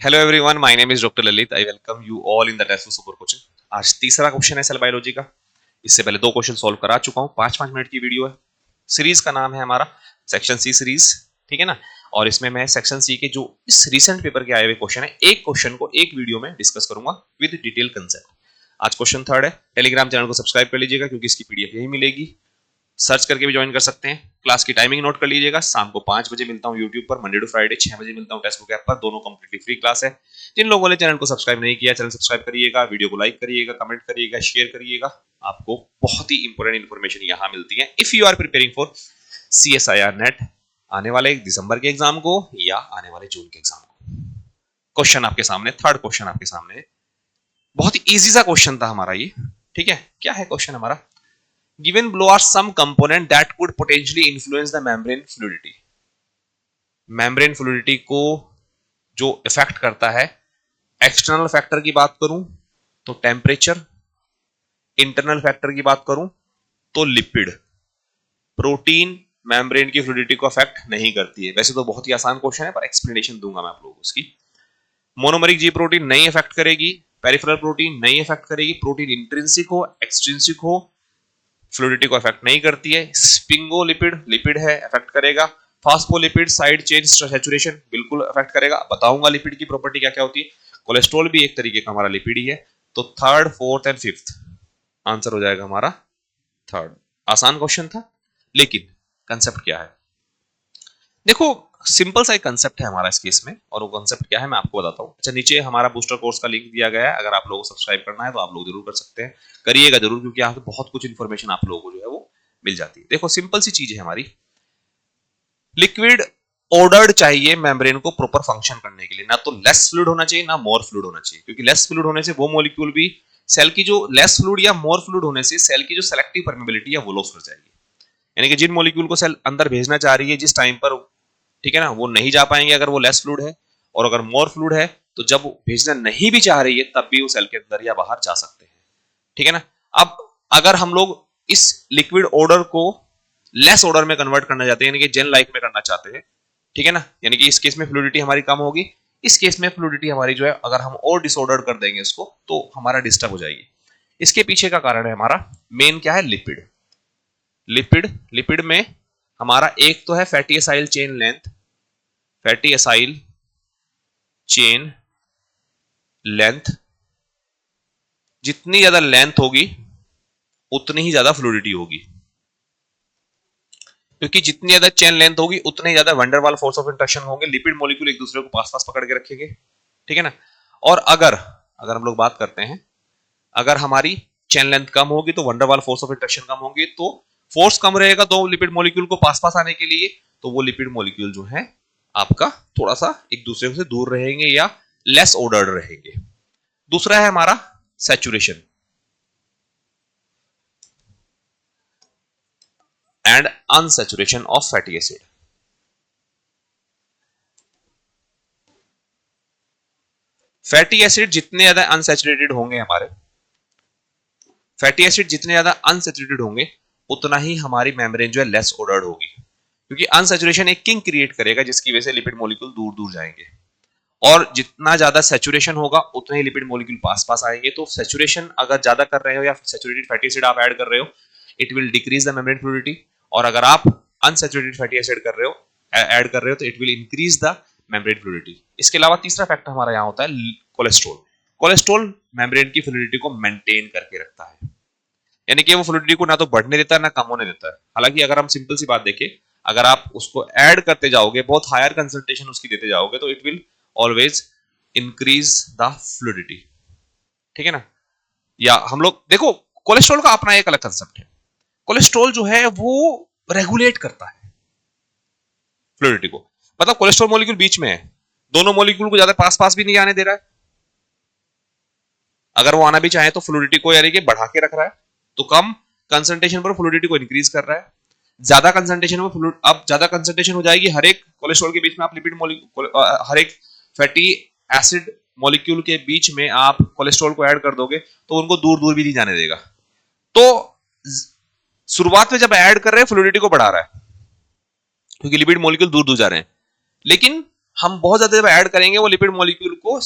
Hello everyone, my name is doctor Lalit. I welcome you all in the test super coaching. आज तीसरा question है cell biology का। इससे पहले दो क्वेश्चन सॉल्व करा चुका हूं। 5-5 मिनट की वीडियो है। सीरीज का नाम है हमारा सेक्शन सी सीरीज, ठीक है ना। और इसमें मैं सेक्शन सी के जो इस रिसेंट पेपर के आए हुए क्वेश्चन है, एक क्वेश्चन को एक वीडियो में डिस्कस करूंगा विद डिटेल कंसेप्ट। आज क्वेश्चन थर्ड है। टेलीग्राम चैनल को सब्सक्राइब कर लीजिएगा क्योंकि इसकी पीडीएफ यही मिलेगी। सर्च करके भी ज्वाइन कर सकते हैं। क्लास की टाइमिंग नोट कर लीजिएगा। शाम को 5 बजे मिलता हूं यूट्यूब पर, मंडे टू फ्राइडे 6 बजे मिलता हूं टेक्स्ट ऐप पर। दोनों कंप्लीटली फ्री क्लास है। जिन लोगों ने चैनल को सब्सक्राइब नहीं किया, चैनल सब्सक्राइब करिएगा, वीडियो को लाइक करिएगा, कमेंट करिएगा, शेयर करिएगा। आपको बहुत ही इंपॉर्टेंट इंफॉर्मेशन यहां मिलती है if you are preparing for CSIR net, आने वाले दिसंबर के एग्जाम को या आने वाले जून के एग्जाम को। क्वेश्चन आपके सामने, थर्ड क्वेश्चन आपके सामने। बहुत ही इजी सा क्वेश्चन था हमारा ये, ठीक है। क्या है क्वेश्चन हमारा? Given below are some component that could potentially influence the membrane fluidity. membrane fluidity को जो इफेक्ट करता है, एक्सटर्नल फैक्टर की बात करूं तो टेम्परेचर, इंटरनल फैक्टर की बात करूं तो लिपिड। प्रोटीन मेम्ब्रेन की फ्लूइडिटी को अफेक्ट नहीं करती है। वैसे तो बहुत ही आसान क्वेश्चन है, पर एक्सप्लेनेशन दूंगा मैं आप लोगों को उसकी। मोनोमरिक जी प्रोटीन नहीं इफेक्ट करेगी, पेरिफेरल प्रोटीन नहीं इफेक्ट करेगी। प्रोटीन इंट्रिंसिक हो एक्सट्रिंसिक हो, फ्लूइडिटी को अफेक्ट नहीं करती है। स्पिंगोलिपिड लिपिड है, अफेक्ट करेगा। फास्फोलिपिड साइड चेन सैचुरेशन बिल्कुल अफेक्ट करेगा। बताऊंगा लिपिड की प्रॉपर्टी क्या क्या होती है। कोलेस्ट्रॉल भी एक तरीके का हमारा लिपिड ही है। तो third, fourth and fifth answer हो जाएगा हमारा थर्ड। आसान क्वेश्चन था, लेकिन कंसेप्ट क्या है देखो। सिंपल सा एक कंसेप्ट है हमारा इस केस में, और वो कंसेप्ट क्या है मैं आपको बताता हूं। अच्छा, नीचे हमारा बूस्टर कोर्स का लिंक दिया गया है। अगर आप लोगों को सब्सक्राइब करना है तो आप लोग जरूर कर सकते हैं, करिएगा जरूर, क्योंकि यहाँ पे बहुत कुछ इंफॉर्मेशन आप लोगों को जो है वो मिल जाती है। देखो, सिंपल सी चीज है हमारी। लिक्विड ऑर्डर्ड चाहिए मेम्ब्रेन को प्रॉपर फंक्शन करने के लिए। ना तो लेस फ्लूइड होना चाहिए, ना मोर फ्लूइड होना चाहिए, क्योंकि लेस फ्लूइड होने से वो मॉलिक्यूल भी सेल की जो लेस फ्लूइड या मोर फ्लूइड होने से सेल की जो सेलेक्टिव परमेबिलिटी है वो लॉस हो जाएगी। यानी कि जिन मॉलिक्यूल को सेल अंदर भेजना चाह रही है जिस टाइम पर, ठीक है ना, वो नहीं जा पाएंगे अगर वो लेस फ्लूइड है। और अगर मोर फ्लूइड है तो जब वो भेजना नहीं भी चाह रही है तब भी वो सेल के अंदर या बाहर जा सकते हैं, ठीक है ना। अब अगर हम लोग इस लिक्विड ऑर्डर को लेस ऑर्डर में कन्वर्ट करना चाहते हैं, यानी कि जेल लाइक में करना चाहते हैं, ठीक है ना, यानी कि इस केस में फ्लूइडिटी हमारी कम होगी। इस केस में फ्लूइडिटी हमारी जो है, अगर हम और डिसऑर्डर कर देंगे इसको तो हमारा डिस्टर्ब हो जाएगी। इसके पीछे का कारण है हमारा मेन क्या है, लिपिड। लिपिड में हमारा एक तो है fatty acyl chain length. Fatty acyl chain length, जितनी ज्यादा लेंथ होगी उतनी ही ज्यादा फ्लूइडिटी होगी, क्योंकि जितनी ज्यादा चेन लेंथ होगी उतने ज्यादा वंडरवाल फोर्स ऑफ इंटरेक्शन होंगे। लिपिड मॉलिक्यूल एक दूसरे को पास पास पकड़ के रखेंगे, ठीक है ना। और अगर हम लोग बात करते हैं, अगर हमारी चेन लेंथ कम होगी तो वंडरवाल फोर्स ऑफ इंटरेक्शन कम होगी, तो फोर्स कम रहेगा दो लिपिड मॉलिक्यूल को पास पास आने के लिए, तो वो लिपिड मॉलिक्यूल जो है आपका थोड़ा सा एक दूसरे से दूर रहेंगे या लेस ऑर्डर्ड रहेंगे। दूसरा है हमारा saturation and unsaturation of fatty acid. Fatty acid जितने ज्यादा अनसैचुरेटेड होंगे हमारे, फैटी एसिड जितने ज्यादा अनसैचुरेटेड होंगे उतना ही हमारी मेम्ब्रेन जो है लेस ऑर्डर्ड होगी, क्योंकि अनसैचुरेशन एक किंक क्रिएट करेगा जिसकी वजह से लिपिड मॉलिक्यूल दूर दूर जाएंगे। और जितना ज्यादा सैचुरेशन होगा उतने ही लिपिड मॉलिक्यूल पास पास आएंगे। तो सैचुरेशन अगर ज्यादा कर रहे हो या सैचुरेटेड फैटी एसिड आप ऐड कर रहे हो, it will decrease the membrane fluidity. और अगर आप अनसैचुरेटेड फैटी एसिड कर रहे हो, ऐड कर रहे हो, तो it will increase the membrane fluidity. इसके अलावा तीसरा फैक्टर हमारा यहां होता है कोलेस्ट्रॉल। कोलेस्ट्रॉल मेम्ब्रेन की फ्लूइडिटी को मेंटेन करके रखता है, यानी कि वो फ्लूइडिटी को ना तो बढ़ने देता है ना कम होने देता है। हालांकि अगर हम सिंपल सी बात देखें, अगर आप उसको ऐड करते जाओगे, बहुत हायर कंसंट्रेशन उसकी देते जाओगे, तो it will always increase the fluidity, ठीक है ना। या हम लोग देखो, कोलेस्ट्रॉल का अपना एक अलग कंसेप्ट है। कोलेस्ट्रॉल जो है वो रेगुलेट करता है फ्लूइडिटी को। मतलब कोलेस्ट्रॉल मॉलिक्यूल बीच में है, दोनों मॉलिक्यूल को ज्यादा पास पास भी नहीं आने दे रहा है। अगर वो आना भी चाहे तो फ्लूइडिटी को यानी कि बढ़ा के रख रहा है, तो कम कंसंट्रेशन पर फ्लूइडिटी को इंक्रीज कर रहा है। ज्यादा कंसंट्रेशन में अब ज्यादा कंसंट्रेशन हो जाएगी, हर एक कोलेस्ट्रॉल के बीच में आप लिपिड मॉलिक्यूल, हर एक फैटी एसिड मॉलिक्यूल के बीच में आप कोलेस्ट्रॉल को ऐड कर दोगे तो उनको दूर दूर भी नहीं जाने देगा। तो शुरुआत में जब ऐड कर रहे हैं फ्लूइडिटी को बढ़ा रहा है, क्योंकि लिपिड मॉलिक्यूल दूर दूर जा रहे हैं। लेकिन हम बहुत ज्यादा जब ऐड करेंगे वो लिपिड मॉलिक्यूल को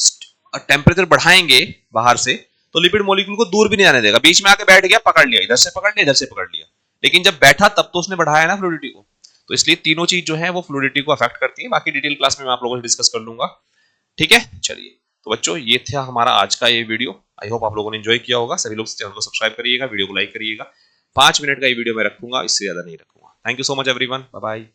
टेम्परेचर बढ़ाएंगे बाहर से, तो लिपिड मॉलिक्यूल को दूर भी नहीं जाने देगा, बीच में आके बैठ गया, पकड़ लिया, इधर से पकड़ लिया, इधर से पकड़ लिया, लेकिन जब बैठा तब तो उसने बढ़ाया ना फ्लूइडिटी को। तो इसलिए तीनों चीज जो है वो फ्लूइडिटी को अफेक्ट करती है। बाकी डिटेल क्लास में मैं आप लोगों से डिस्कस कर लूंगा, ठीक है। चलिए तो बच्चों ये था हमारा आज का ये वीडियो। आई होप आप लोगों ने एंजॉय किया होगा। सभी लोग चैनल को सब्सक्राइब करिएगा, वीडियो को लाइक करिएगा। 5 मिनट का ये वीडियो मैं रखूंगा, इससे ज्यादा नहीं रखूंगा। Thank you so much everyone, bye bye.